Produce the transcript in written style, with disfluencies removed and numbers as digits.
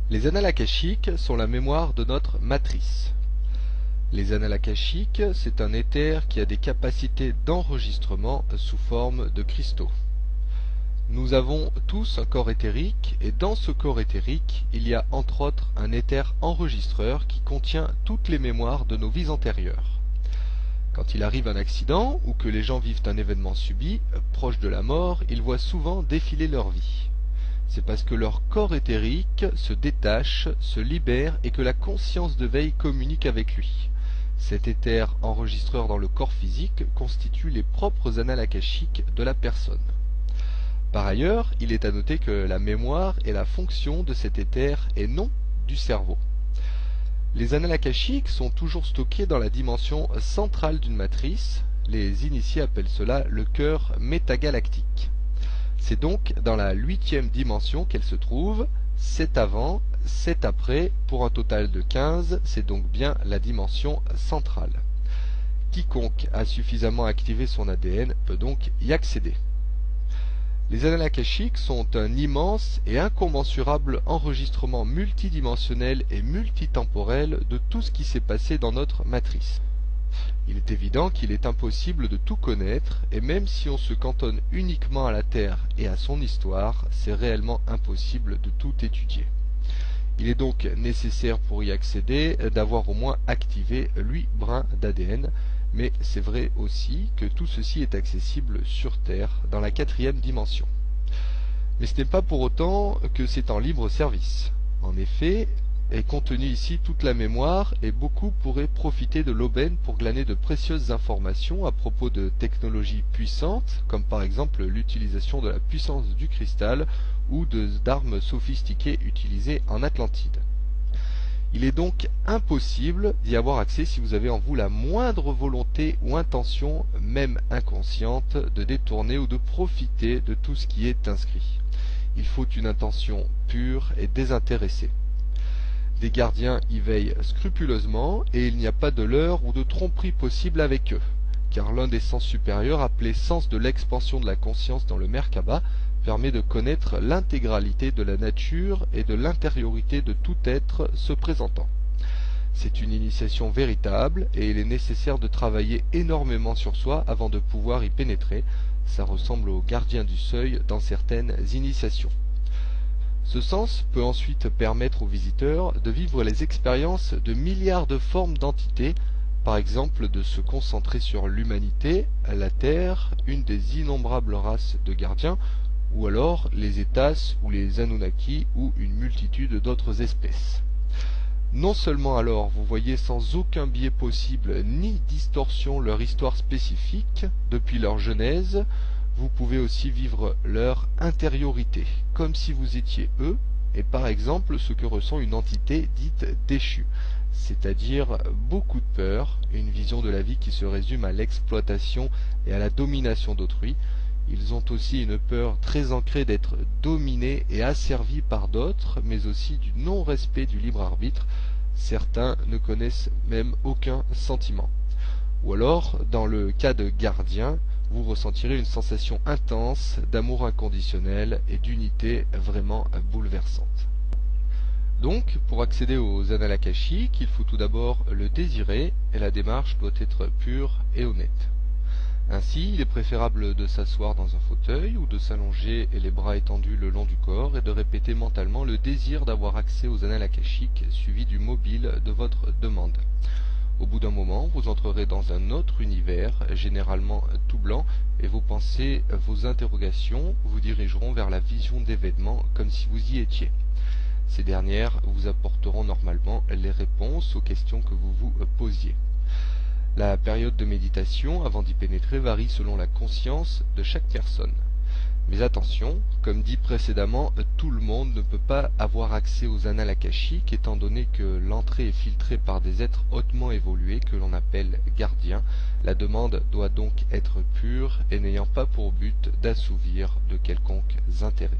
Les annales akashiques sont la mémoire de notre matrice. Les annales akashiques, c'est un éther qui a des capacités d'enregistrement sous forme de cristaux. Nous avons tous un corps éthérique et dans ce corps éthérique, il y a entre autres un éther enregistreur qui contient toutes les mémoires de nos vies antérieures. Quand il arrive un accident ou que les gens vivent un événement subit, proche de la mort, ils voient souvent défiler leur vie. C'est parce que leur corps éthérique se détache, se libère et que la conscience de veille communique avec lui. Cet éther enregistreur dans le corps physique constitue les propres annales akashiques de la personne. Par ailleurs, il est à noter que la mémoire est la fonction de cet éther et non du cerveau. Les annales akashiques sont toujours stockées dans la dimension centrale d'une matrice. Les initiés appellent cela le cœur métagalactique. C'est donc dans la 8e dimension qu'elle se trouve, 7 avant, 7 après, pour un total de 15, c'est donc bien la dimension centrale. Quiconque a suffisamment activé son ADN peut donc y accéder. Les annales akashiques sont un immense et incommensurable enregistrement multidimensionnel et multitemporel de tout ce qui s'est passé dans notre matrice. Il est évident qu'il est impossible de tout connaître, et même si on se cantonne uniquement à la Terre et à son histoire, c'est réellement impossible de tout étudier. Il est donc nécessaire pour y accéder d'avoir au moins activé 8 brins d'ADN, mais c'est vrai aussi que tout ceci est accessible sur Terre, dans la 4e dimension. Mais ce n'est pas pour autant que c'est en libre service. En effet, est contenue ici toute la mémoire et beaucoup pourraient profiter de l'aubaine pour glaner de précieuses informations à propos de technologies puissantes, comme par exemple l'utilisation de la puissance du cristal ou d'armes sophistiquées utilisées en Atlantide. Il est donc impossible d'y avoir accès si vous avez en vous la moindre volonté ou intention, même inconsciente, de détourner ou de profiter de tout ce qui est inscrit. Il faut une intention pure et désintéressée. Des gardiens y veillent scrupuleusement et il n'y a pas de leurre ou de tromperie possible avec eux, car l'un des sens supérieurs, appelé sens de l'expansion de la conscience dans le Merkaba, permet de connaître l'intégralité de la nature et de l'intériorité de tout être se présentant. C'est une initiation véritable et il est nécessaire de travailler énormément sur soi avant de pouvoir y pénétrer. Ça ressemble au gardien du seuil dans certaines initiations. Ce sens peut ensuite permettre aux visiteurs de vivre les expériences de milliards de formes d'entités, par exemple de se concentrer sur l'humanité, la Terre, une des innombrables races de gardiens, ou alors les Étas ou les Anunnaki ou une multitude d'autres espèces. Non seulement alors vous voyez sans aucun biais possible ni distorsion leur histoire spécifique depuis leur genèse, vous pouvez aussi vivre leur intériorité, comme si vous étiez eux, et par exemple ce que ressent une entité dite déchue, c'est-à-dire beaucoup de peur, une vision de la vie qui se résume à l'exploitation et à la domination d'autrui. Ils ont aussi une peur très ancrée d'être dominés et asservis par d'autres, mais aussi du non-respect du libre arbitre. Certains ne connaissent même aucun sentiment. Ou alors, dans le cas de gardiens, vous ressentirez une sensation intense d'amour inconditionnel et d'unité vraiment bouleversante. Donc, pour accéder aux annales akashiques, il faut tout d'abord le désirer et la démarche doit être pure et honnête. Ainsi, il est préférable de s'asseoir dans un fauteuil ou de s'allonger et les bras étendus le long du corps et de répéter mentalement le désir d'avoir accès aux annales akashiques suivi du mobile de votre demande. Au bout d'un moment, vous entrerez dans un autre univers, généralement tout blanc, et vos pensées, vos interrogations vous dirigeront vers la vision d'événements comme si vous y étiez. Ces dernières vous apporteront normalement les réponses aux questions que vous vous posiez. La période de méditation avant d'y pénétrer varie selon la conscience de chaque personne. Mais attention, comme dit précédemment, tout le monde ne peut pas avoir accès aux annales akashiques étant donné que l'entrée est filtrée par des êtres hautement évolués que l'on appelle gardiens. La demande doit donc être pure et n'ayant pas pour but d'assouvir de quelconques intérêts.